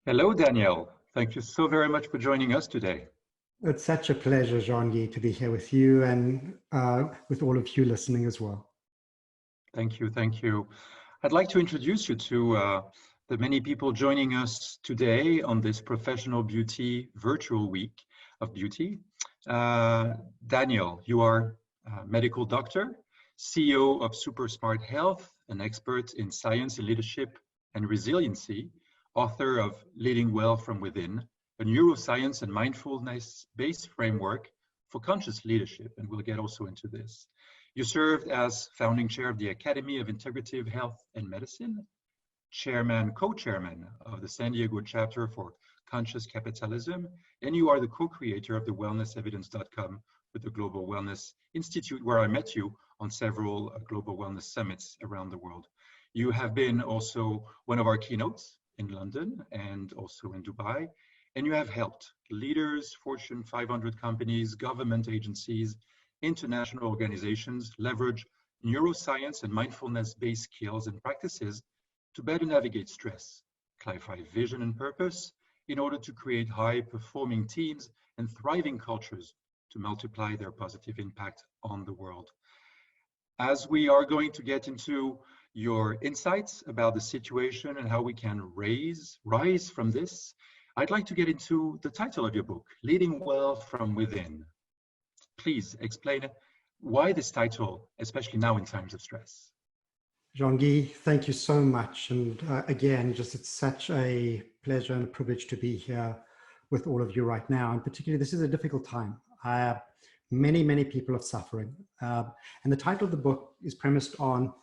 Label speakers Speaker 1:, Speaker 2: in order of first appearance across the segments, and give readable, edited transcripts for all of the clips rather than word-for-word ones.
Speaker 1: Hello, Daniel. Thank you so very much for joining us today.
Speaker 2: It's such a pleasure, Jean-Guy, to be here with you and with all of you listening as well.
Speaker 1: Thank you. Thank you. I'd like to introduce you to the many people joining us today on this Professional Beauty Virtual Week of Beauty. Daniel, you are a medical doctor, CEO of Super Smart Health, an expert in science and leadership and resiliency, author of Leading Well from Within, a neuroscience and mindfulness-based framework for conscious leadership, and we'll get also into this. You served as founding chair of the Academy of Integrative Health and Medicine, co-chairman of the San Diego chapter for Conscious Capitalism, and you are the co-creator of the wellnessevidence.com with the Global Wellness Institute, where I met you on several global wellness summits around the world. You have been also one of our keynotes in London and also in Dubai, and you have helped leaders, Fortune 500 companies, government agencies, international organizations leverage neuroscience and mindfulness-based skills and practices to better navigate stress, clarify vision and purpose in order to create high-performing teams and thriving cultures to multiply their positive impact on the world. As we are going to get into your insights about the situation and how we can rise from this, I'd like to get into the title of your book, Leading Well from Within. Please explain why this title, especially now in times of stress.
Speaker 2: Jean-Guy, thank you so much. And again, it's such a pleasure and a privilege to be here with all of you right now. And particularly, this is a difficult time. Many people are suffering. And the title of the book is premised on,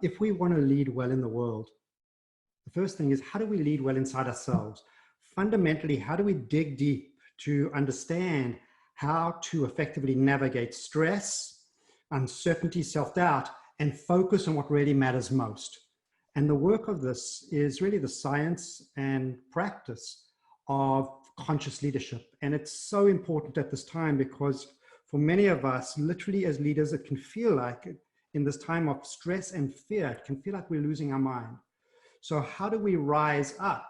Speaker 2: if we want to lead well in the world, the first thing is, how do we lead well inside ourselves? Fundamentally, how do we dig deep to understand how to effectively navigate stress, uncertainty, self-doubt, and focus on what really matters most? And the work of this is really the science and practice of conscious leadership. And it's so important at this time because for many of us, literally as leaders, it can feel like in this time of stress and fear, it can feel like we're losing our mind. So how do we rise up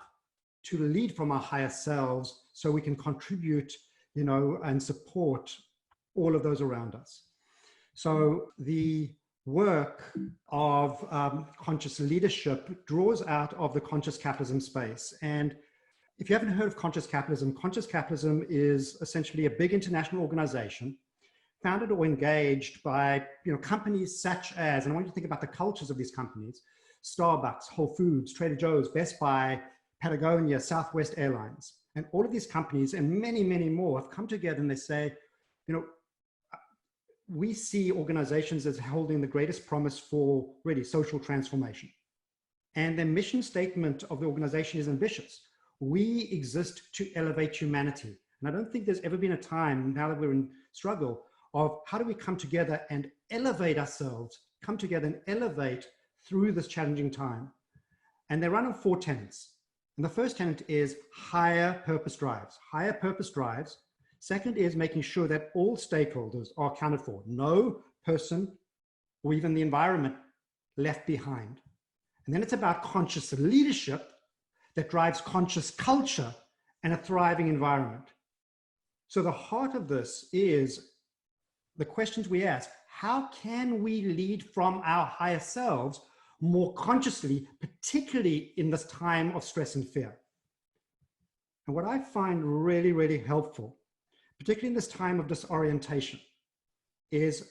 Speaker 2: to lead from our higher selves so we can contribute, and support all of those around us? So the work of conscious leadership draws out of the conscious capitalism space. And if you haven't heard of conscious capitalism is essentially a big international organization founded or engaged by companies such as, and I want you to think about the cultures of these companies, Starbucks, Whole Foods, Trader Joe's, Best Buy, Patagonia, Southwest Airlines. And all of these companies and many more have come together and they say, we see organizations as holding the greatest promise for really social transformation. And their mission statement of the organization is ambitious. We exist to elevate humanity. And I don't think there's ever been a time, now that we're in struggle, of how do we come together and elevate ourselves, come together and elevate through this challenging time. And they run on 4 tenets. And the first tenet is higher purpose drives. Higher purpose drives. Second is making sure that all stakeholders are accounted for. No person or even the environment left behind. And then it's about conscious leadership that drives conscious culture and a thriving environment. So the heart of this is the questions we ask. How can we lead from our higher selves more consciously, particularly in this time of stress and fear? And what I find really helpful, particularly in this time of disorientation, is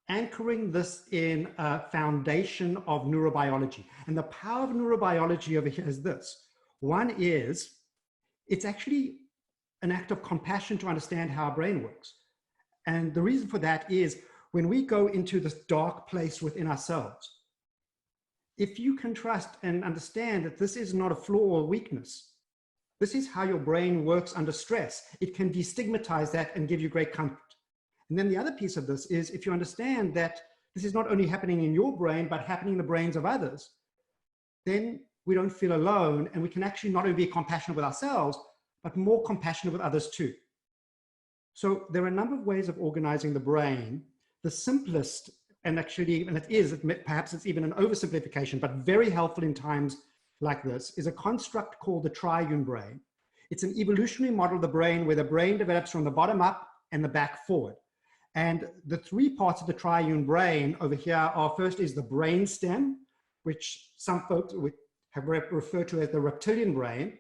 Speaker 2: anchoring this in a foundation of neurobiology. And the power of neurobiology over here is this. One is, it's actually an act of compassion to understand how our brain works. And the reason for that is when we go into this dark place within ourselves, if you can trust and understand that this is not a flaw or weakness, this is how your brain works under stress, it can destigmatize that and give you great comfort. And then the other piece of this is if you understand that this is not only happening in your brain, but happening in the brains of others, then we don't feel alone and we can actually not only be compassionate with ourselves, but more compassionate with others too. So there are a number of ways of organizing the brain. The simplest, and actually, and perhaps it's even an oversimplification, but very helpful in times like this is a construct called the triune brain. It's an evolutionary model of the brain where the brain develops from the bottom up and the back forward. And the three parts of the triune brain over here are, first is the brain stem, which some folks have referred to as the reptilian brain.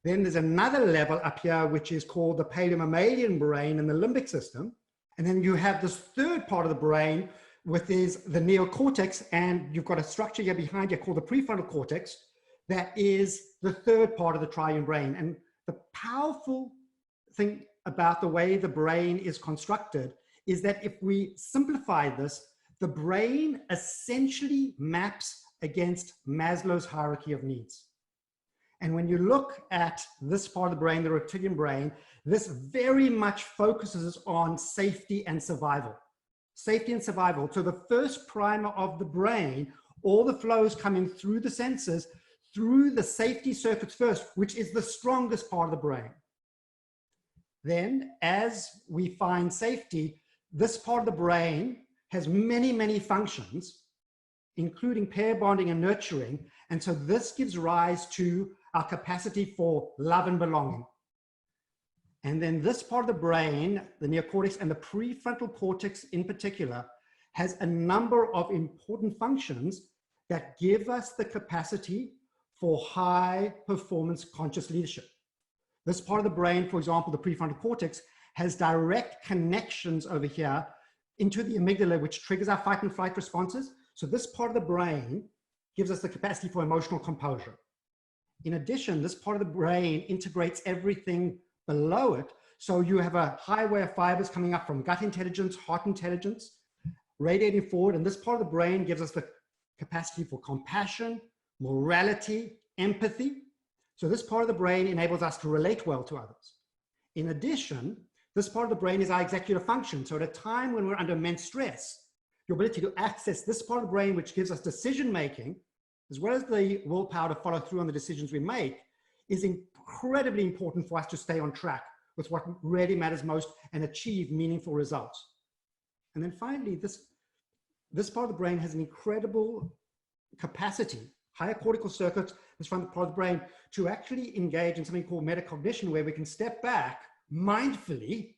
Speaker 2: Then there's another level up here, which is called the paleomammalian brain and the limbic system. And then you have this third part of the brain, which is the neocortex, and you've got a structure here behind you called the prefrontal cortex. That is the third part of the triune brain. And the powerful thing about the way the brain is constructed is that if we simplify this, the brain essentially maps against Maslow's hierarchy of needs. And when you look at this part of the brain, the reptilian brain, this very much focuses on safety and survival. Safety and survival. So the first primer of the brain, all the flows coming through the senses, through the safety circuits first, which is the strongest part of the brain. Then, as we find safety, this part of the brain has many, many functions, including pair bonding and nurturing. And so this gives rise to our capacity for love and belonging. And then this part of the brain, the neocortex and the prefrontal cortex in particular, has a number of important functions that give us the capacity for high performance conscious leadership. This part of the brain, for example, the prefrontal cortex, has direct connections over here into the amygdala, which triggers our fight and flight responses. So this part of the brain gives us the capacity for emotional composure. In addition, this part of the brain integrates everything below it. So you have a highway of fibers coming up from gut intelligence, heart intelligence, radiating forward. And this part of the brain gives us the capacity for compassion, morality, empathy. So this part of the brain enables us to relate well to others. In addition, this part of the brain is our executive function. So at a time when we're under immense stress, your ability to access this part of the brain, which gives us decision-making, as well as the willpower to follow through on the decisions we make, is incredibly important for us to stay on track with what really matters most and achieve meaningful results. And then finally, this part of the brain has an incredible capacity, higher cortical circuits, this part of the brain, to actually engage in something called metacognition, where we can step back mindfully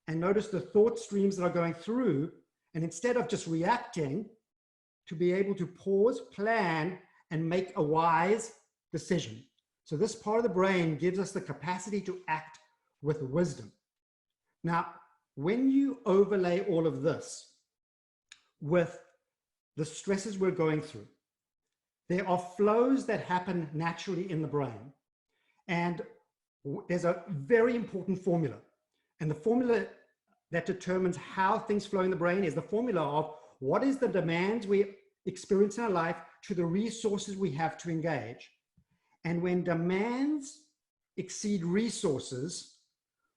Speaker 2: and notice the thought streams that are going through, and instead of just reacting, to be able to pause, plan, and make a wise decision. So this part of the brain gives us the capacity to act with wisdom. Now, when you overlay all of this with the stresses we're going through, there are flows that happen naturally in the brain. And there's a very important formula. And the formula that determines how things flow in the brain is the formula of what is the demands we experience in our life to the resources we have to engage. And when demands exceed resources,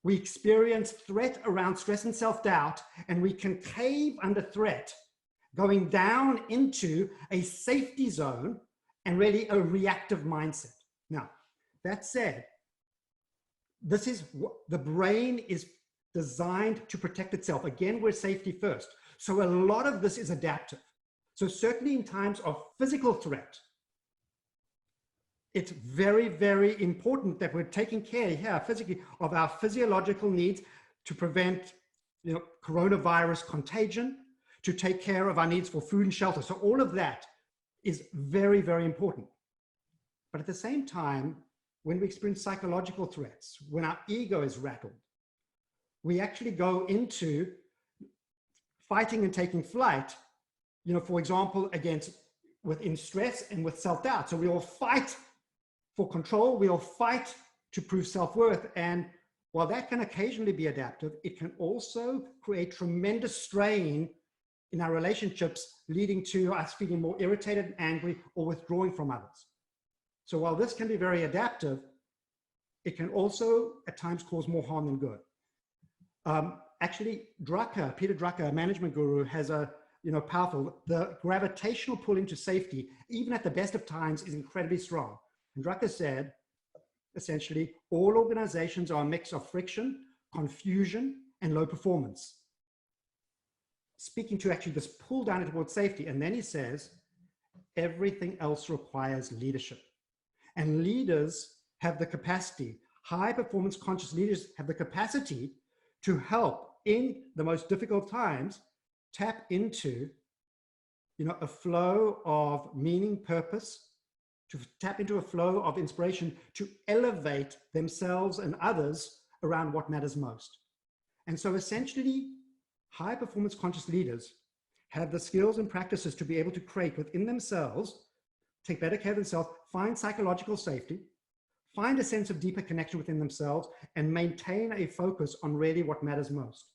Speaker 2: we experience threat around stress and self-doubt, and we can cave under threat, going down into a safety zone and really a reactive mindset. Now, that said, this is what the brain is designed to protect itself. Again, we're safety first. So a lot of this is adaptive. So certainly in times of physical threat, it's very, very important that we're taking care here physically of our physiological needs to prevent, coronavirus contagion, to take care of our needs for food and shelter. So all of that is very, very important. But at the same time, when we experience psychological threats, when our ego is rattled, we actually go into fighting and taking flight, for example, within stress and with self-doubt. So we all fight for control, we all fight to prove self-worth. And while that can occasionally be adaptive, it can also create tremendous strain in our relationships, leading to us feeling more irritated and angry or withdrawing from others. So while this can be very adaptive, it can also at times cause more harm than good. Actually, Peter Drucker, a management guru, has a the gravitational pull into safety, even at the best of times, is incredibly strong. And Drucker said, essentially, all organizations are a mix of friction, confusion, and low performance. Speaking to actually this pull down towards safety. And then he says, everything else requires leadership. And leaders have the capacity, high performance conscious leaders have the capacity to help in the most difficult times tap into, a flow of meaning, purpose, to tap into a flow of inspiration to elevate themselves and others around what matters most. And so essentially, high performance conscious leaders have the skills and practices to be able to create within themselves, take better care of themselves, find psychological safety, find a sense of deeper connection within themselves, and maintain a focus on really what matters most.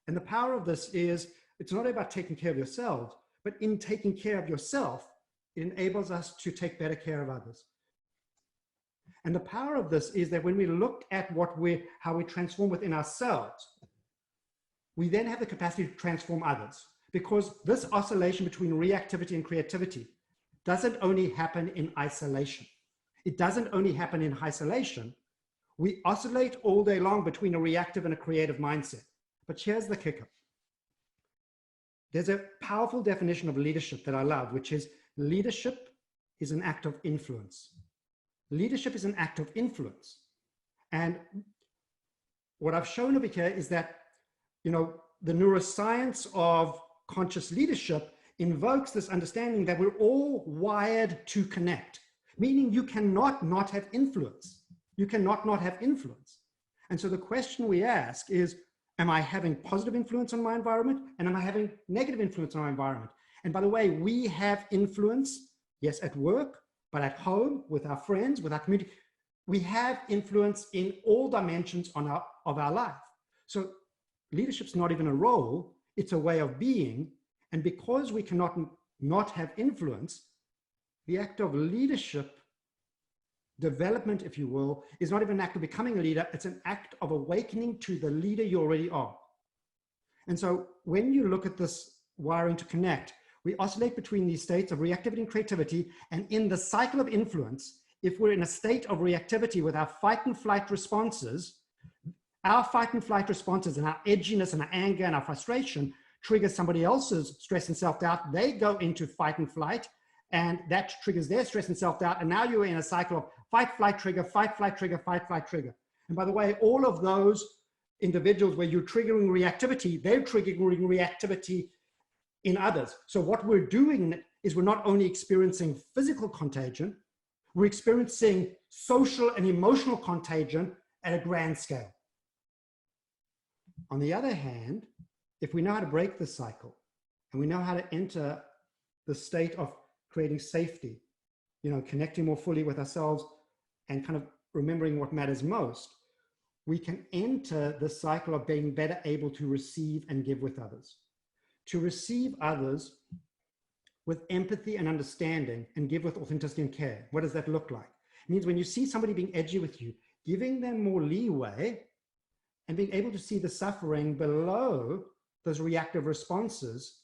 Speaker 2: And the power of this is, it's not about taking care of yourselves, but in taking care of yourself, it enables us to take better care of others. And the power of this is that when we look at how we transform within ourselves, we then have the capacity to transform others, because this oscillation between reactivity and creativity doesn't only happen in isolation. It doesn't only happen in isolation. We oscillate all day long between a reactive and a creative mindset. But here's the kicker. There's a powerful definition of leadership that I love, which is leadership is an act of influence. Leadership is an act of influence. And what I've shown over here is that, the neuroscience of conscious leadership invokes this understanding that we're all wired to connect, meaning you cannot not have influence. You cannot not have influence. And so the question we ask is, am I having positive influence on my environment? And am I having negative influence on my environment? And by the way, we have influence, yes, at work, but at home, with our friends, with our community. We have influence in all dimensions of our life. So leadership's not even a role, it's a way of being. And because we cannot not have influence, the act of leadership development, if you will, is not even an act of becoming a leader, it's an act of awakening to the leader you already are. And so when you look at this wiring to connect, we oscillate between these states of reactivity and creativity, and in the cycle of influence, if we're in a state of reactivity with our fight and flight responses, our fight and flight responses and our edginess and our anger and our frustration trigger somebody else's stress and self-doubt. They go into fight and flight, and that triggers their stress and self-doubt. And now you're in a cycle of fight, flight, trigger, fight, flight, trigger, fight, flight, trigger. And by the way, all of those individuals where you're triggering reactivity, they're triggering reactivity in others. So what we're doing is we're not only experiencing physical contagion, we're experiencing social and emotional contagion at a grand scale. On the other hand, if we know how to break this cycle and we know how to enter the state of creating safety, connecting more fully with ourselves and kind of remembering what matters most, we can enter the cycle of being better able to receive and give with others. To receive others with empathy and understanding and give with authenticity and care. What does that look like? It means when you see somebody being edgy with you, giving them more leeway and being able to see the suffering below those reactive responses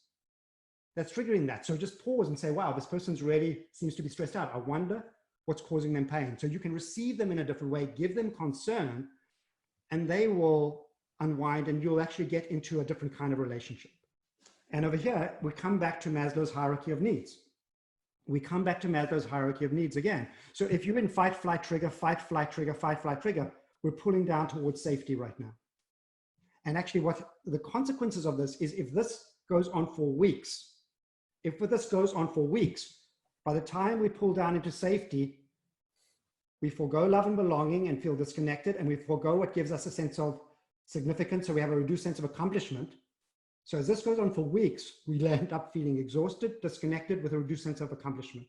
Speaker 2: that's triggering that. So just pause and say, wow, this person's really seems to be stressed out. I wonder what's causing them pain. So you can receive them in a different way, give them concern, and they will unwind and you'll actually get into a different kind of relationship. And over here, we come back to Maslow's hierarchy of needs. We come back to Maslow's hierarchy of needs again. So if you're in fight, flight, trigger, fight, flight, trigger, fight, flight, trigger, we're pulling down towards safety right now. And actually what the consequences of this is, if this goes on for weeks, by the time we pull down into safety, we forego love and belonging and feel disconnected, and we forego what gives us a sense of significance, so we have a reduced sense of accomplishment. So as this goes on for weeks, we end up feeling exhausted, disconnected, with a reduced sense of accomplishment.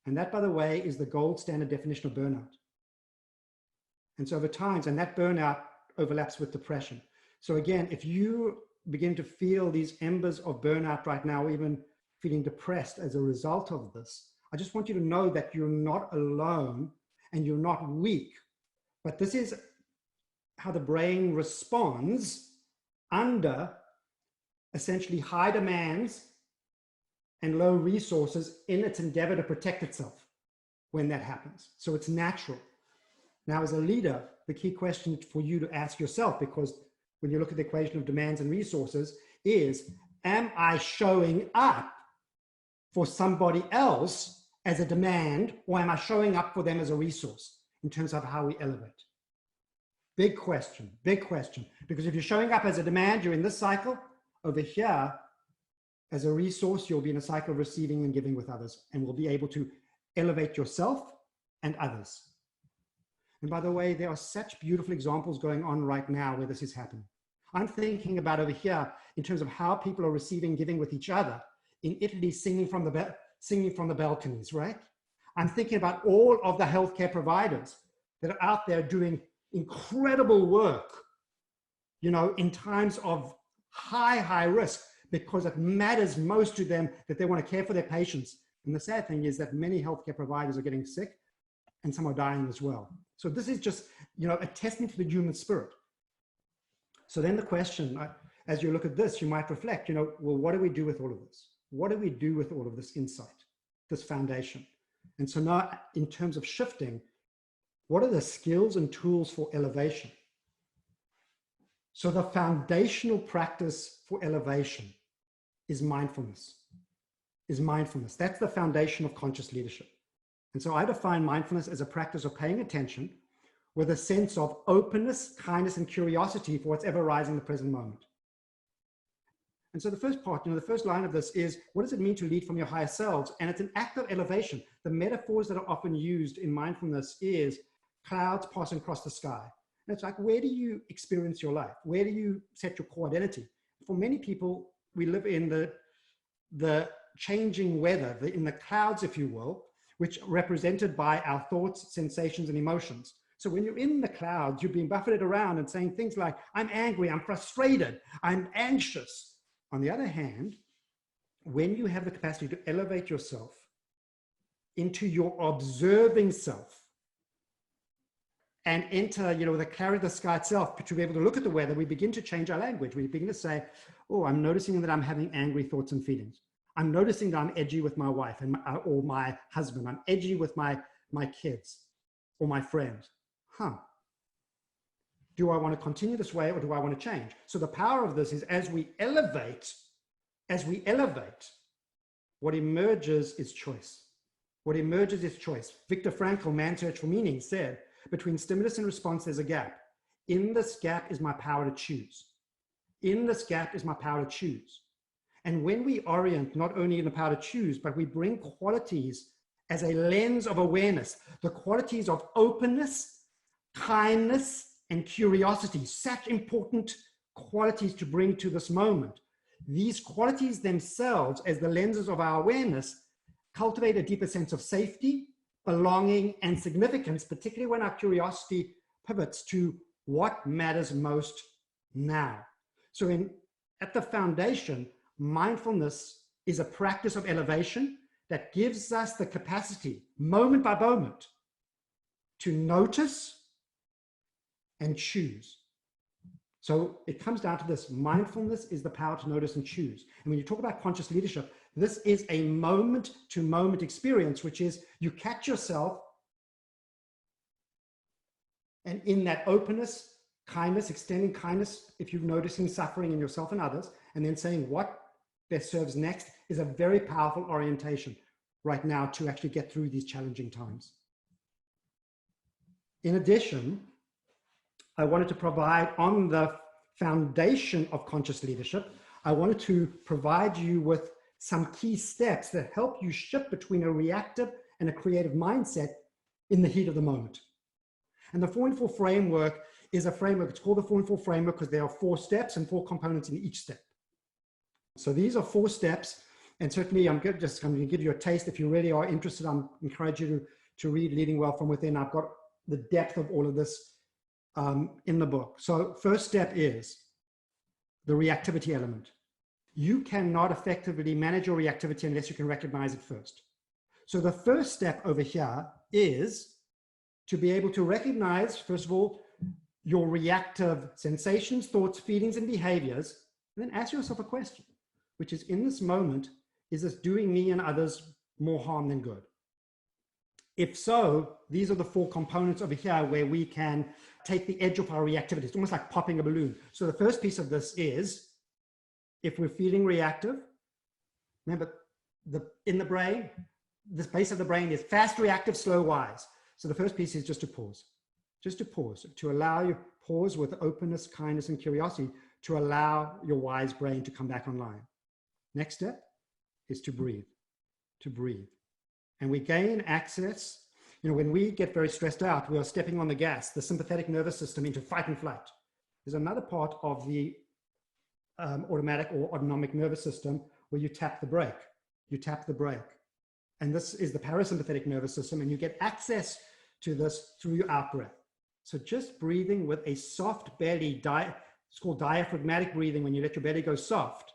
Speaker 2: And that, by the way, is the gold standard definition of burnout. And so over time, and that burnout overlaps with depression. So again, if you begin to feel these embers of burnout right now, even feeling depressed as a result of this, I just want you to know that you're not alone and you're not weak, but this is how the brain responds under essentially high demands and low resources in its endeavor to protect itself when that happens. So it's natural. Now, as a leader, the key question for you to ask yourself, because when you look at the equation of demands and resources, is, am I showing up for somebody else as a demand, or am I showing up for them as a resource in terms of how we elevate? Big question, because if you're showing up as a demand, you're in this cycle. Over here, as a resource, you'll be in a cycle of receiving and giving with others, and will be able to elevate yourself and others. And by the way, there are such beautiful examples going on right now where this is happening. I'm thinking about over here in terms of how people are receiving, giving with each other. In Italy, singing from the balconies, right? I'm thinking about all of the healthcare providers that are out there doing incredible work, you know, in times of high risk, because it matters most to them that they want to care for their patients. And the sad thing is that many healthcare providers are getting sick and some are dying as well. So this is just, you know, a testament to the human spirit. So then the question, as you look at this, you might reflect, you know, well, what do we do with all of this? What do we do with all of this insight, this foundation? And so now in terms of shifting, what are the skills and tools for elevation? So the foundational practice for elevation is mindfulness, That's the foundation of conscious leadership. And so I define mindfulness as a practice of paying attention with a sense of openness, kindness, and curiosity for what's ever arising in the present moment. And so the first part, you know, the first line of this is, what does it mean to lead from your higher selves? And it's an act of elevation. The metaphors that are often used in mindfulness is clouds passing across the sky. And it's like, where do you experience your life? Where do you set your core identity? For many people, we live in the changing weather, in the clouds, if you will, which are represented by our thoughts, sensations, and emotions. So when you're in the clouds, you're being buffeted around and saying things like, I'm angry, I'm frustrated, I'm anxious. On the other hand, when you have the capacity to elevate yourself into your observing self and enter, you know, the clarity of the sky itself, to be able to look at the weather, we begin to change our language. We begin to say, oh, I'm noticing that I'm having angry thoughts and feelings. I'm noticing that I'm edgy with my wife or my husband. I'm edgy with my kids or my friends. Do I want to continue this way or do I want to change? So the power of this is as we elevate, what emerges is choice. Viktor Frankl, Man's Search for Meaning, said, between stimulus and response, there's a gap. In this gap is my power to choose. And when we orient not only in the power to choose, but we bring qualities as a lens of awareness, the qualities of openness, kindness, and curiosity, such important qualities to bring to this moment. These qualities themselves, as the lenses of our awareness, cultivate a deeper sense of safety, belonging, and significance, particularly when our curiosity pivots to what matters most now. So at the foundation, mindfulness is a practice of elevation that gives us the capacity, moment by moment, to notice and choose. So it comes down to this: mindfulness is the power to notice and choose. And when you talk about conscious leadership, this is a moment-to-moment experience, which is you catch yourself, and in that openness, kindness, extending kindness, if you're noticing suffering in yourself and others, and then saying what best serves next, is a very powerful orientation right now to actually get through these challenging times. In addition, I wanted to provide, on the foundation of conscious leadership, I wanted to provide you with some key steps that help you shift between a reactive and a creative mindset in the heat of the moment. And the 4 in 4 framework is a framework. It's called the 4 in 4 framework because there are 4 steps and 4 components in each step. So these are 4 steps, and certainly I'm just going to give you a taste. If you really are interested, I encourage you to read Leading Well from Within. I've got the depth of all of this in the book. So first step is the reactivity element. You cannot effectively manage your reactivity unless you can recognize it first. So the first step over here is to be able to recognize, first of all, your reactive sensations, thoughts, feelings, and behaviors, and then ask yourself a question, which is, in this moment, is this doing me and others more harm than good? If so, these are the 4 components over here where we can take the edge off our reactivity. It's almost like popping a balloon. So the first piece of this is, if we're feeling reactive, remember, in the brain, this base of the brain is fast, reactive, slow, wise. So the first piece is just to pause, to allow you pause with openness, kindness, and curiosity, to allow your wise brain to come back online. Next step is to breathe, And we gain access, when we get very stressed out, we are stepping on the gas, the sympathetic nervous system, into fight and flight. There's another part of the automatic or autonomic nervous system where you tap the brake. And this is the parasympathetic nervous system, and you get access to this through your out breath. So just breathing with a soft belly, it's called diaphragmatic breathing, when you let your belly go soft,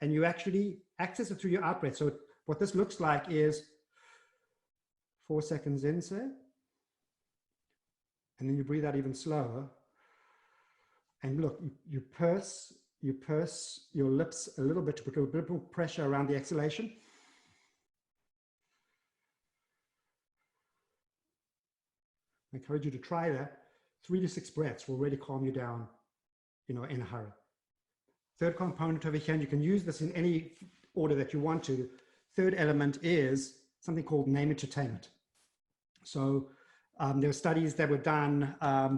Speaker 2: and you actually access it through your out breath. So what this looks like is 4 seconds in, say, and then you breathe out even slower. And look, you purse your lips a little bit to put a bit more pressure around the exhalation. I encourage you to try that. 3 to 6 breaths will really calm you down, in a hurry. Third component over here, and you can use this in any order that you want to. Third element is something called name entertainment. So there were studies that were done out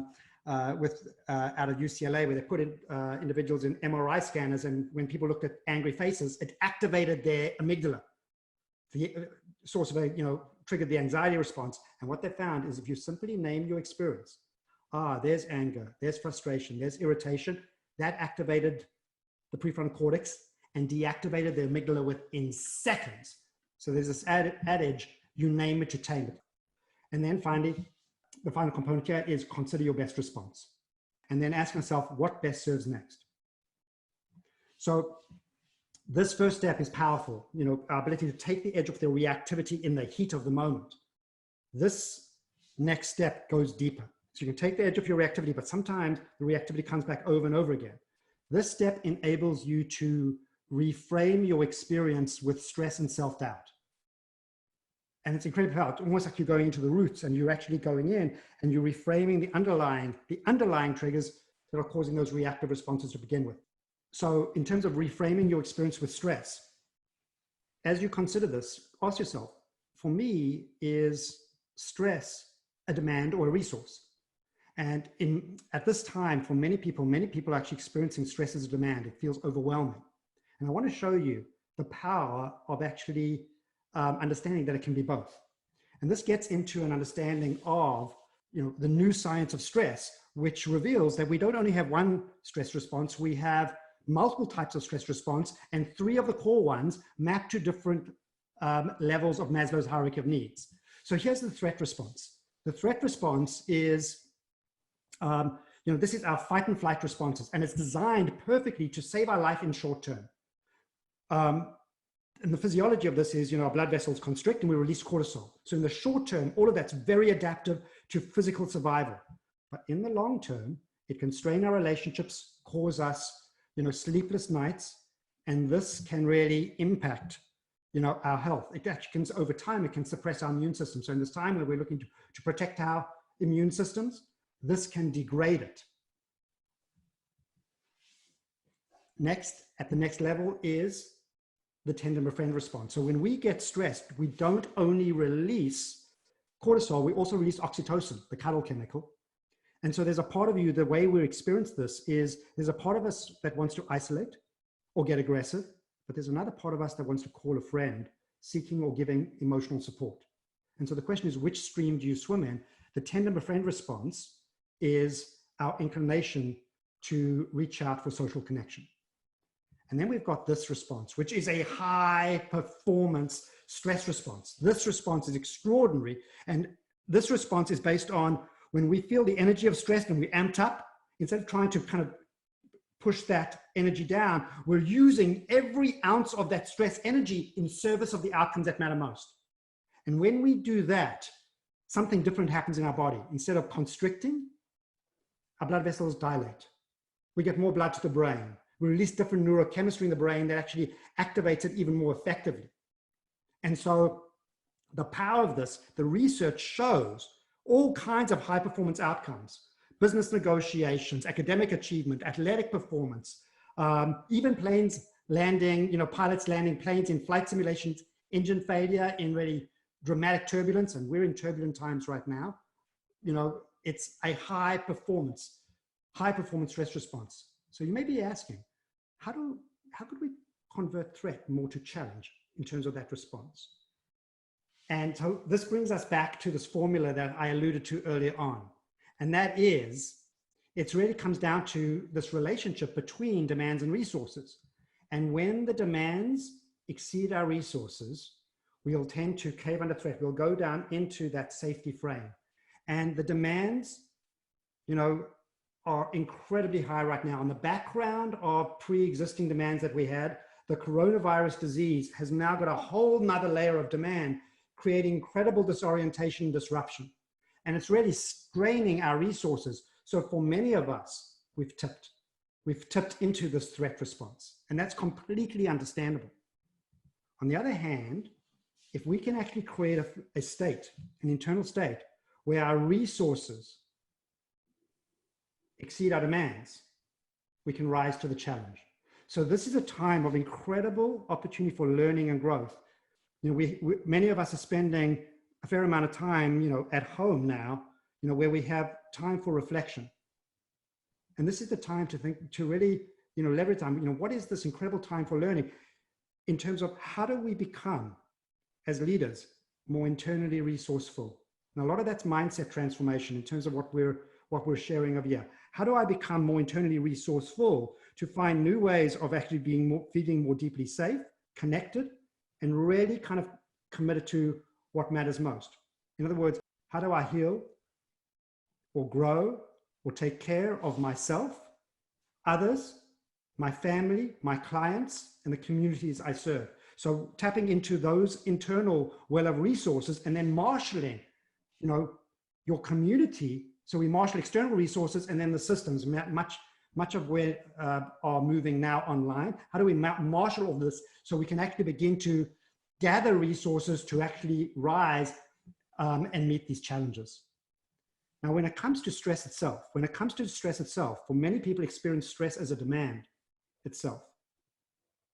Speaker 2: of UCLA, where they put in, individuals in MRI scanners, and when people looked at angry faces, it activated their amygdala, the source of triggered the anxiety response. And what they found is if you simply name your experience, there's anger, there's frustration, there's irritation, that activated the prefrontal cortex and deactivated the amygdala within seconds. So there's this adage, you name it, you tame it. And then finally, the final component here is consider your best response. And then ask yourself what best serves next. So this first step is powerful, our ability to take the edge off the reactivity in the heat of the moment. This next step goes deeper. So you can take the edge off your reactivity, but sometimes the reactivity comes back over and over again. This step enables you to reframe your experience with stress and self-doubt. And it's incredibly powerful, almost like you're going into the roots, and you're actually going in and you're reframing the underlying triggers that are causing those reactive responses to begin with. So in terms of reframing your experience with stress, as you consider this, ask yourself, for me, is stress a demand or a resource? And at this time, for many people are actually experiencing stress as a demand. It feels overwhelming. And I want to show you the power of actually understanding that it can be both. And this gets into an understanding of the new science of stress, which reveals that we don't only have one stress response, we have multiple types of stress response, and 3 of the core ones map to different levels of Maslow's hierarchy of needs. So here's the threat response. The threat response is, this is our fight and flight responses, and it's designed perfectly to save our life in short term. And the physiology of this is, our blood vessels constrict and we release cortisol. So in the short term, all of that's very adaptive to physical survival. But in the long term, it can strain our relationships, cause us, sleepless nights, and this can really impact, our health. It actually can, over time, it can suppress our immune system. So in this time where we're looking to protect our immune systems, this can degrade it. Next, at the next level is the tend and befriend response. So when we get stressed, we don't only release cortisol, we also release oxytocin, the cuddle chemical. And so there's a part of you, the way we experience this is, there's a part of us that wants to isolate or get aggressive, but there's another part of us that wants to call a friend, seeking or giving emotional support. And so the question is, which stream do you swim in? The tend and befriend response is our inclination to reach out for social connection. And then we've got this response, which is a high performance stress response. This response is extraordinary. And this response is based on when we feel the energy of stress and we amped up, instead of trying to kind of push that energy down, we're using every ounce of that stress energy in service of the outcomes that matter most. And when we do that, something different happens in our body. Instead of constricting, our blood vessels dilate. We get more blood to the brain. We release different neurochemistry in the brain that actually activates it even more effectively. And so the power of this, the research shows all kinds of high performance outcomes, business negotiations, academic achievement, athletic performance, even planes landing, pilots landing planes in flight simulations engine failure, in really dramatic turbulence, and we're in turbulent times right now, you know, it's a high performance stress response. So you may be asking, how could we convert threat more to challenge in terms of that response? And so this brings us back to this formula that I alluded to earlier on. And that is, it really comes down to this relationship between demands and resources. And when the demands exceed our resources, we'll tend to cave under threat. We'll go down into that safety frame. And the demands, you know, are incredibly high right now. On the background of pre-existing demands that we had, the coronavirus disease has now got a whole nother layer of demand, creating incredible disorientation and disruption. And it's really straining our resources. So for many of us, we've tipped into this threat response, and that's completely understandable. On the other hand, if we can actually create a state, an internal state, where our resources exceed our demands, we can rise to the challenge. So this is a time of incredible opportunity for learning and growth. You know, many of us are spending a fair amount of time, you know, at home now, you know, where we have time for reflection. And this is the time to think, to really, you know, leverage time. You know, what is this incredible time for learning in terms of how do we become, as leaders, more internally resourceful? And a lot of that's mindset transformation in terms of what we're sharing of here. How do I become more internally resourceful to find new ways of actually feeling more deeply safe, connected, and really kind of committed to what matters most? In other words, how do I heal or grow or take care of myself, others, my family, my clients, and the communities I serve? So tapping into those internal well of resources and then marshaling, you know, your community. So we marshal external resources and then the systems, much of where are moving now online. How do we marshal all this so we can actually begin to gather resources to actually rise and meet these challenges? Now, when it comes to stress itself, for many people experience stress as a demand itself.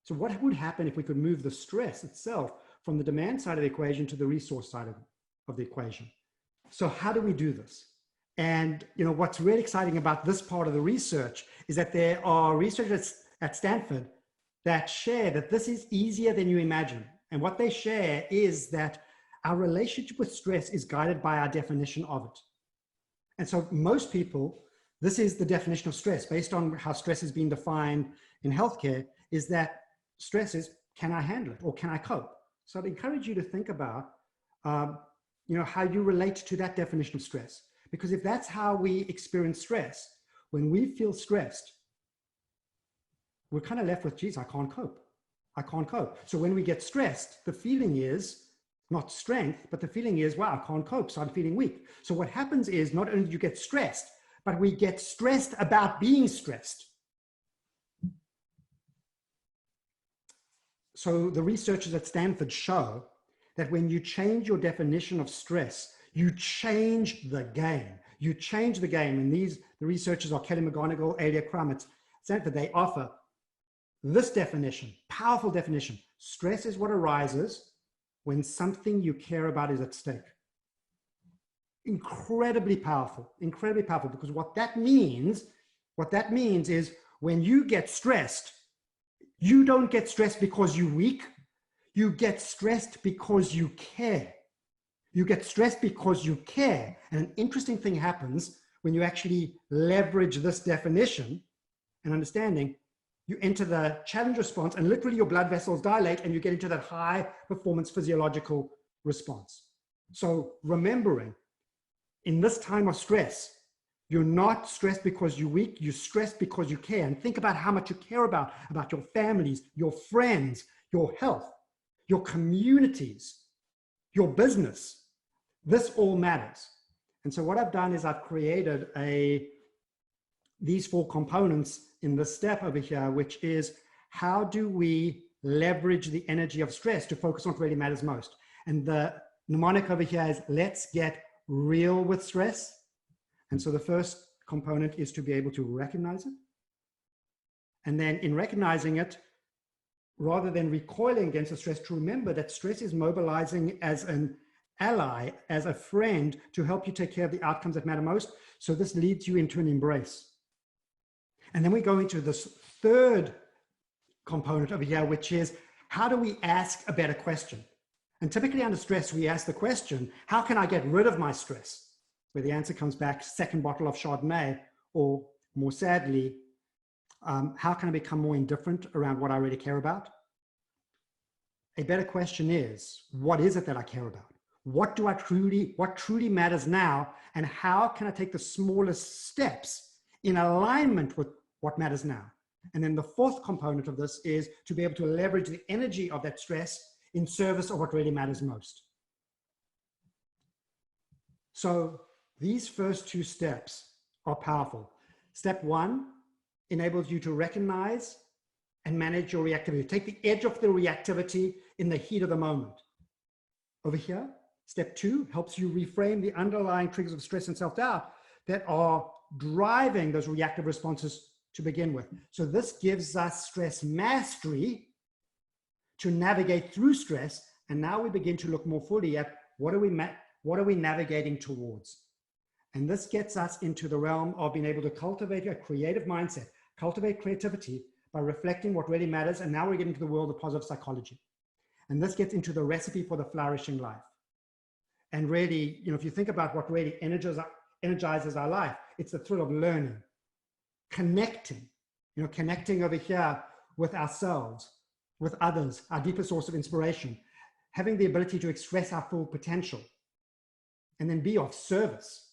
Speaker 2: So what would happen if we could move the stress itself from the demand side of the equation to the resource side of the equation? So how do we do this? And you know, what's really exciting about this part of the research is that there are researchers at Stanford that share that this is easier than you imagine. And what they share is that our relationship with stress is guided by our definition of it. And so most people, this is the definition of stress based on how stress has been defined in healthcare, is that stress is, can I handle it or can I cope? So I'd encourage you to think about, you know, how you relate to that definition of stress. Because if that's how we experience stress, when we feel stressed, we're kind of left with, geez, I can't cope. I can't cope. So when we get stressed, the feeling is not strength, but the feeling is, wow, I can't cope, so I'm feeling weak. So what happens is not only do you get stressed, but we get stressed about being stressed. So the researchers at Stanford show that when you change your definition of stress, you change the game. You change the game. And the researchers are Kelly McGonigal, Alia Crum at Stanford. They offer this definition, powerful definition. Stress is what arises when something you care about is at stake. Incredibly powerful, because what that means is when you get stressed, you don't get stressed because you're weak. You get stressed because you care. You get stressed because you care. And an interesting thing happens when you actually leverage this definition and understanding. You enter the challenge response and literally your blood vessels dilate and you get into that high performance physiological response. So remembering, in this time of stress, you're not stressed because you're weak, you're stressed because you care. And think about how much you care about your families, your friends, your health, your communities, your business. This all matters. And so what I've done is I've created these 4 components in this step over here, which is how do we leverage the energy of stress to focus on what really matters most? And the mnemonic over here is let's get real with stress. And so the first component is to be able to recognize it. And then in recognizing it, rather than recoiling against the stress, to remember that stress is mobilizing as an ally, as a friend, to help you take care of the outcomes that matter most. So this leads you into an embrace. And then we go into this third component over here, which is, how do we ask a better question? And typically under stress, we ask the question, how can I get rid of my stress? Where the answer comes back, second bottle of Chardonnay, or more sadly, how can I become more indifferent around what I really care about? A better question is, what is it that I care about? What truly matters now? And how can I take the smallest steps in alignment with what matters now? And then the fourth component of this is to be able to leverage the energy of that stress in service of what really matters most. So these first two steps are powerful. Step one enables you to recognize and manage your reactivity. Take the edge off the reactivity in the heat of the moment. Over here, step two helps you reframe the underlying triggers of stress and self-doubt that are driving those reactive responses to begin with. So this gives us stress mastery to navigate through stress. And now we begin to look more fully at what are we navigating towards? And this gets us into the realm of being able to cultivate a creative mindset, cultivate creativity by reflecting what really matters. And now we're getting to the world of positive psychology. And this gets into the recipe for the flourishing life. And really, if you think about what really energizes our life, it's the thrill of learning, connecting, connecting over here with ourselves, with others, our deepest source of inspiration, having the ability to express our full potential, and then be of service,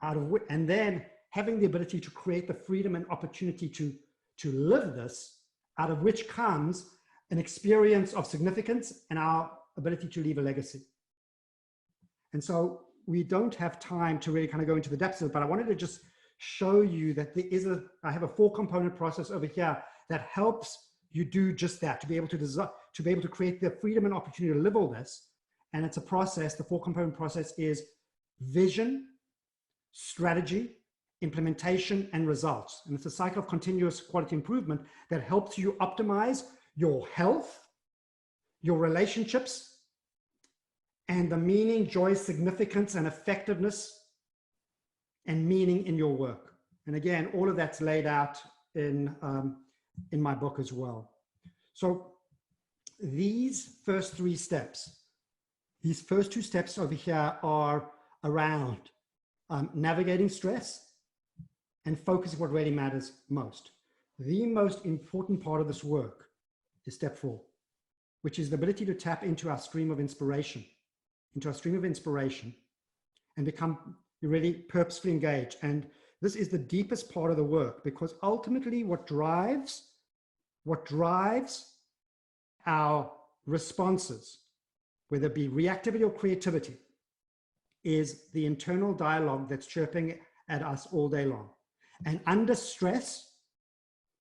Speaker 2: and then having the ability to create the freedom and opportunity to live this, out of which comes an experience of significance and our ability to leave a legacy. And so we don't have time to really kind of go into the depths of it, but I wanted to just show you that I have a 4-component process over here that helps you do just that, to be able to create the freedom and opportunity to live all this. And it's a process. The 4-component process is vision, strategy, implementation, and results. And it's a cycle of continuous quality improvement that helps you optimize your health, your relationships, and the meaning, joy, significance, and effectiveness and meaning in your work. And again, all of that's laid out in my book as well. So these first 3 steps, these first 2 steps over here are around navigating stress and focusing what really matters most. The most important part of this work is step 4, which is the ability to tap into our stream of inspiration, and become really purposefully engaged. And this is the deepest part of the work, because ultimately what drives our responses, whether it be reactivity or creativity, is the internal dialogue that's chirping at us all day long. And under stress,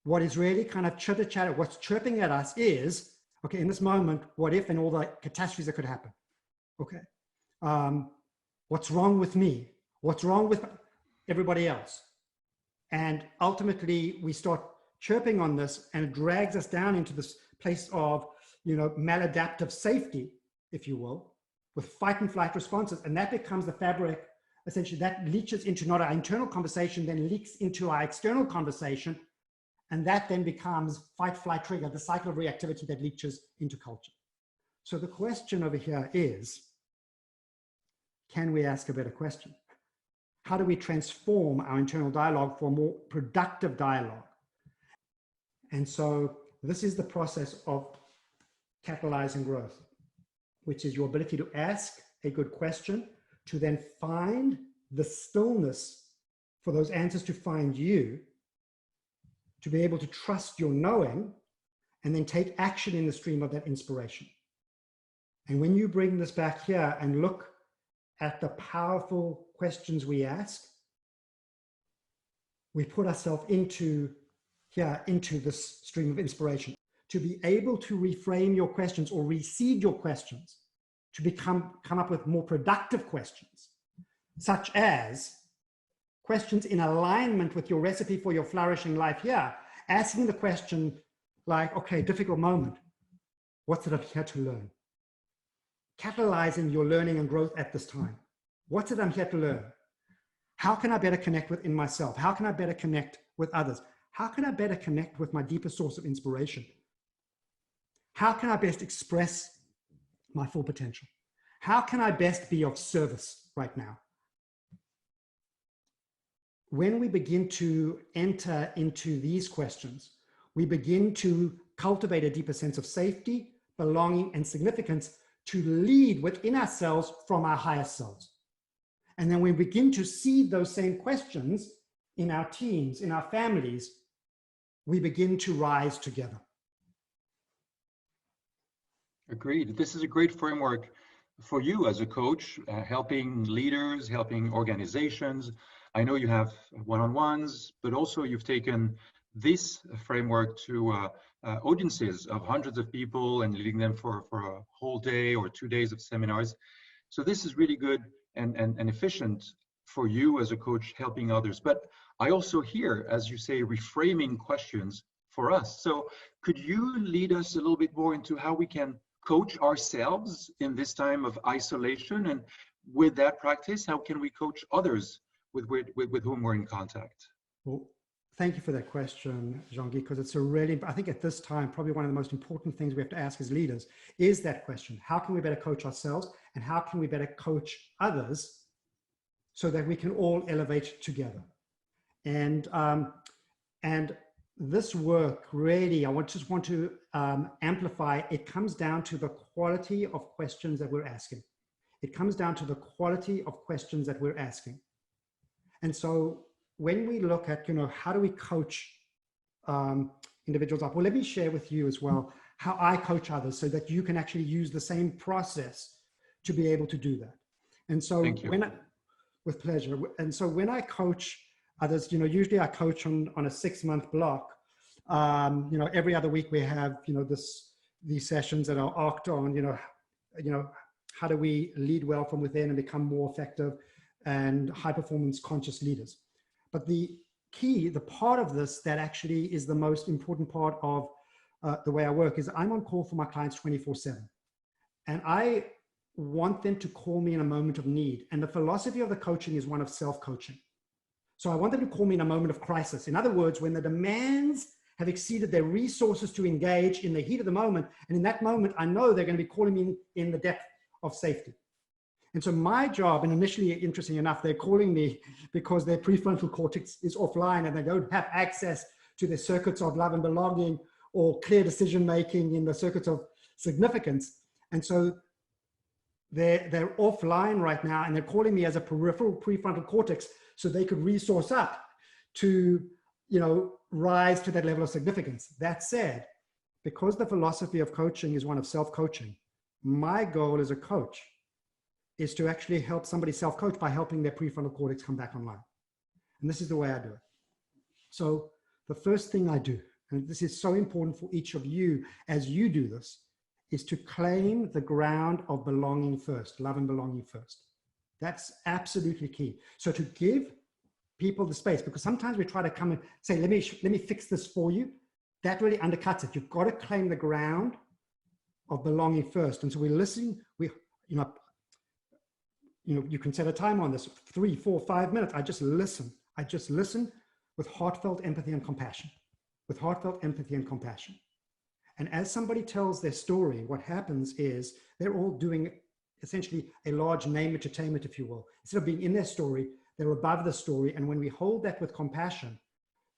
Speaker 2: what is really kind of chitter-chatter, what's chirping at us is, okay, in this moment, what if, and all the catastrophes that could happen. Okay, what's wrong with me? What's wrong with everybody else? And ultimately, we start chirping on this, and it drags us down into this place of, maladaptive safety, if you will, with fight and flight responses. And that becomes the fabric, essentially, that leaches into not our internal conversation, then leaks into our external conversation. And that then becomes fight, flight, trigger, the cycle of reactivity that leaches into culture. So the question over here is, can we ask a better question? How do we transform our internal dialogue for a more productive dialogue? And so this is the process of catalyzing growth, which is your ability to ask a good question, to then find the stillness for those answers to find you, to be able to trust your knowing, and then take action in the stream of that inspiration. And when you bring this back here and look at the powerful questions we ask, we put ourselves into this stream of inspiration. To be able to reframe your questions or reseed your questions, to come up with more productive questions, such as questions in alignment with your recipe for your flourishing life here. Asking the question like, okay, difficult moment. What's it I'm here to learn? Catalyzing your learning and growth at this time. What's it I'm here to learn? How can I better connect within myself? How can I better connect with others? How can I better connect with my deeper source of inspiration? How can I best express my full potential? How can I best be of service right now? When we begin to enter into these questions, we begin to cultivate a deeper sense of safety, belonging, and significance to lead within ourselves from our highest selves. And then we begin to see those same questions in our teams, in our families, we begin to rise together.
Speaker 1: Agreed. This is a great framework for you as a coach, helping leaders, helping organizations. I know you have one-on-ones, but also you've taken this framework to audiences of hundreds of people and leading them for a whole day or 2 days of seminars. So this is really good and efficient for you as a coach helping others. But I also hear, as you say, reframing questions for us. So could you lead us a little bit more into how we can coach ourselves in this time of isolation? And with that practice, how can we coach others with whom we're in contact?
Speaker 2: Well, thank you for that question, Jean-Guy, because it's a really, I think at this time, probably one of the most important things we have to ask as leaders is that question. How can we better coach ourselves, and how can we better coach others so that we can all elevate together? And this work really, I just want to amplify, it comes down to the quality of questions that we're asking. It comes down to the quality of questions that we're asking. And so when we look at, how do we coach individuals up? Well, let me share with you as well how I coach others so that you can actually use the same process to be able to do that. And so with pleasure. And so when I coach others, usually I coach on a 6-month block. Every other week we have, these sessions that are arced on, how do we lead well from within and become more effective and high performance conscious leaders. But the key, the part of this that actually is the most important part of the way I work is I'm on call for my clients 24/7. And I want them to call me in a moment of need. And the philosophy of the coaching is one of self-coaching. So I want them to call me in a moment of crisis. In other words, when the demands have exceeded their resources to engage in the heat of the moment. And in that moment, I know they're going to be calling me in the depth of safety. And so my job, and initially, interesting enough, they're calling me because their prefrontal cortex is offline and they don't have access to their circuits of love and belonging or clear decision-making in the circuits of significance. And so they're offline right now and they're calling me as a peripheral prefrontal cortex so they could resource up to, rise to that level of significance. That said, because the philosophy of coaching is one of self-coaching, my goal as a coach is to actually help somebody self-coach by helping their prefrontal cortex come back online. And this is the way I do it. So the first thing I do, and this is so important for each of you as you do this, is to claim the ground of belonging first, love and belonging first. That's absolutely key. So to give people the space, because sometimes we try to come and say, let me fix this for you. That really undercuts it. You've got to claim the ground of belonging first. And so we're listening, you can set a time on this, 3, 4, 5 minutes. I just listen. I just listen with heartfelt empathy and compassion, And as somebody tells their story, what happens is they're all doing essentially a large name entertainment, if you will. Instead of being in their story, they're above the story. And when we hold that with compassion,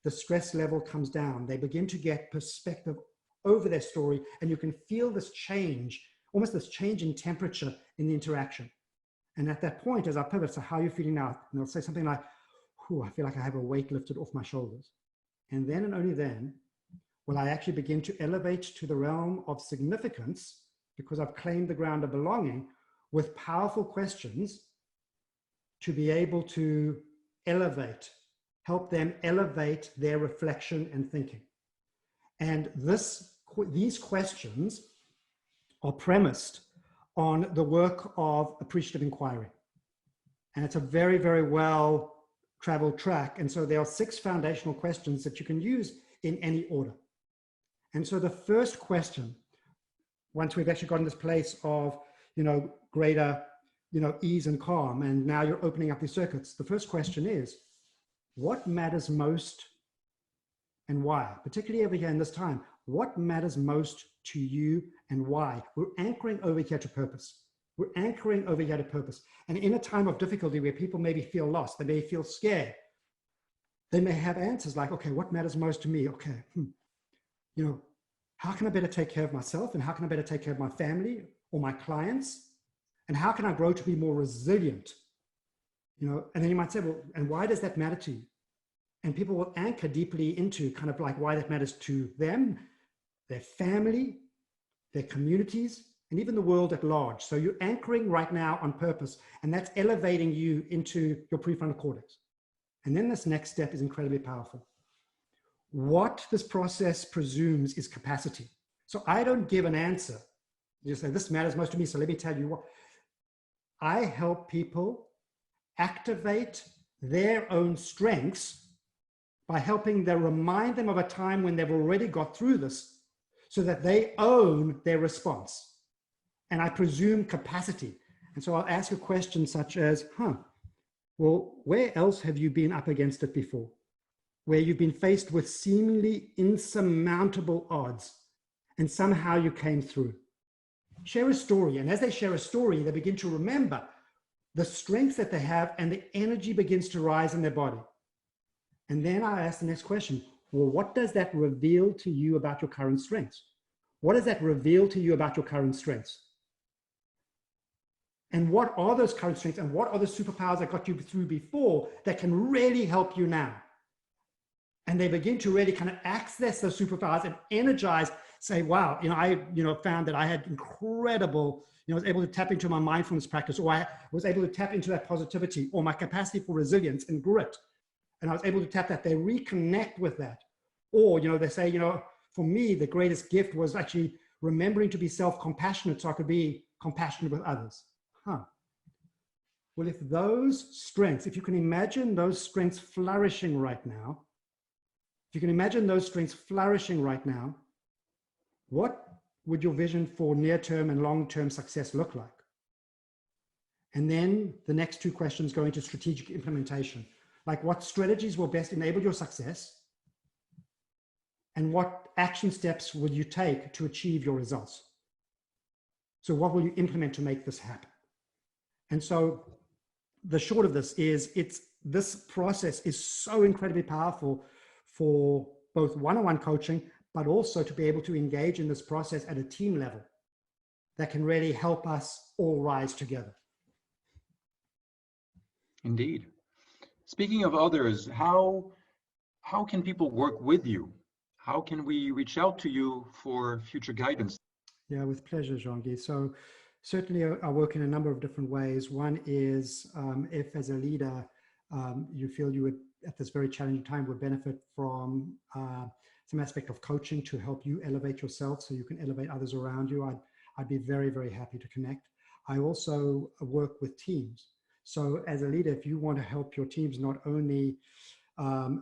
Speaker 2: the stress level comes down. They begin to get perspective over their story. And you can feel this change, almost this change in temperature in the interaction. And at that point, as I pivot, so how are you feeling now? And they'll say something like, I feel like I have a weight lifted off my shoulders. And then and only then will I actually begin to elevate to the realm of significance, because I've claimed the ground of belonging with powerful questions to be able to help them elevate their reflection and thinking. And these questions are premised on the work of appreciative inquiry. And it's a very, very well traveled track. And so there are 6 foundational questions that you can use in any order. And so the first question once we've actually gotten this place of, greater, ease and calm, and now you're opening up these circuits, the first question is, what matters most and why? Particularly over here in this time, what matters most to you and why? We're anchoring over here to purpose. We're anchoring over here to purpose. And in a time of difficulty where people maybe feel lost, they may feel scared, they may have answers like, okay, what matters most to me? Okay, how can I better take care of myself, and how can I better take care of my family or my clients? And how can I grow to be more resilient? And then you might say, well, and why does that matter to you? And people will anchor deeply into kind of like why that matters to them, their family, their communities, and even the world at large. So you're anchoring right now on purpose, and that's elevating you into your prefrontal cortex. And then this next step is incredibly powerful. What this process presumes is capacity. So I don't give an answer. You say, this matters most to me, so let me tell you what. I help people activate their own strengths by helping them remind them of a time when they've already got through this so that they own their response. And I presume capacity. And so I'll ask a question such as, well, where else have you been up against it before? Where you've been faced with seemingly insurmountable odds and somehow you came through. Share a story. And as they share a story, they begin to remember the strengths that they have, and the energy begins to rise in their body. And then I ask the next question, well, what does that reveal to you about your current strengths? What does that reveal to you about your current strengths? And what are those current strengths, and what are the superpowers that got you through before that can really help you now? And they begin to really kind of access those superpowers and energize, say, wow, I found that I had incredible, I was able to tap into my mindfulness practice, or I was able to tap into that positivity, or my capacity for resilience and grit. And I was able to tap that. They reconnect with that. Or, they say, for me, the greatest gift was actually remembering to be self-compassionate so I could be compassionate with others. Well, if those strengths, if you can imagine those strengths flourishing right now, what would your vision for near-term and long-term success look like? And then the next two questions go into strategic implementation. Like, what strategies will best enable your success? And what action steps will you take to achieve your results? So what will you implement to make this happen? And so the short of this is, this process is so incredibly powerful for both one-on-one coaching, but also to be able to engage in this process at a team level that can really help us all rise together.
Speaker 1: Indeed. Speaking of others, how can people work with you? How can we reach out to you for future guidance?
Speaker 2: Yeah, with pleasure, Jean-Guy. So certainly I work in a number of different ways. One is if as a leader, you feel you would, at this very challenging time, would benefit from some aspect of coaching to help you elevate yourself so you can elevate others around you, I'd be very, very happy to connect. I also work with teams. So as a leader, if you want to help your teams not only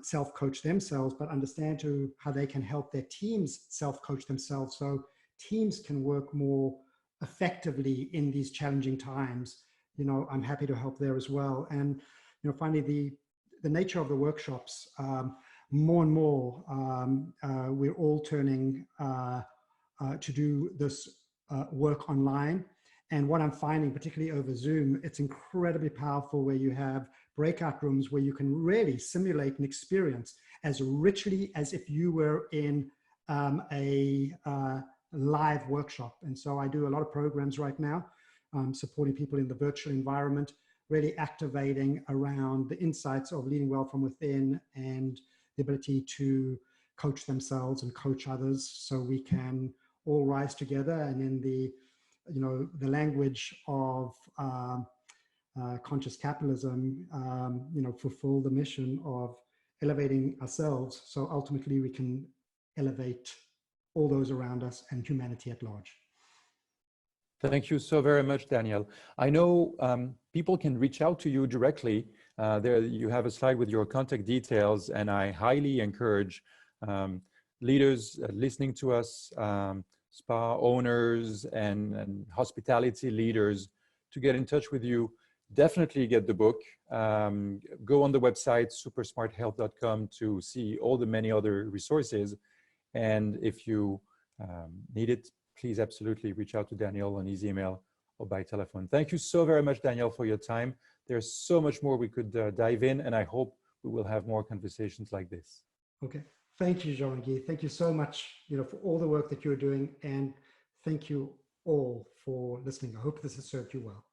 Speaker 2: self-coach themselves, but understand how they can help their teams self-coach themselves so teams can work more effectively in these challenging times, I'm happy to help there as well. And finally, the nature of the workshops, more and more, we're all turning to do this work online. And what I'm finding, particularly over Zoom, it's incredibly powerful where you have breakout rooms where you can really simulate an experience as richly as if you were in a live workshop. And so I do a lot of programs right now, supporting people in the virtual environment, really activating around the insights of leading well from within and the ability to coach themselves and coach others so we can all rise together and in the language of conscious capitalism, fulfill the mission of elevating ourselves so ultimately we can elevate all those around us and humanity at large.
Speaker 3: Thank you so very much, Daniel. I know people can reach out to you directly. There you have a slide with your contact details, and I highly encourage leaders listening to us spa owners and hospitality leaders to get in touch with you, definitely get the book. Go on the website, supersmarthealth.com, to see all the many other resources. And if you need it, please absolutely reach out to Daniel on his email or by telephone. Thank you so very much, Daniel, for your time. There's so much more we could dive in, and I hope we will have more conversations like this.
Speaker 2: Okay. Thank you, Jean-Guy. Thank you so much, for all the work that you're doing, and thank you all for listening. I hope this has served you well.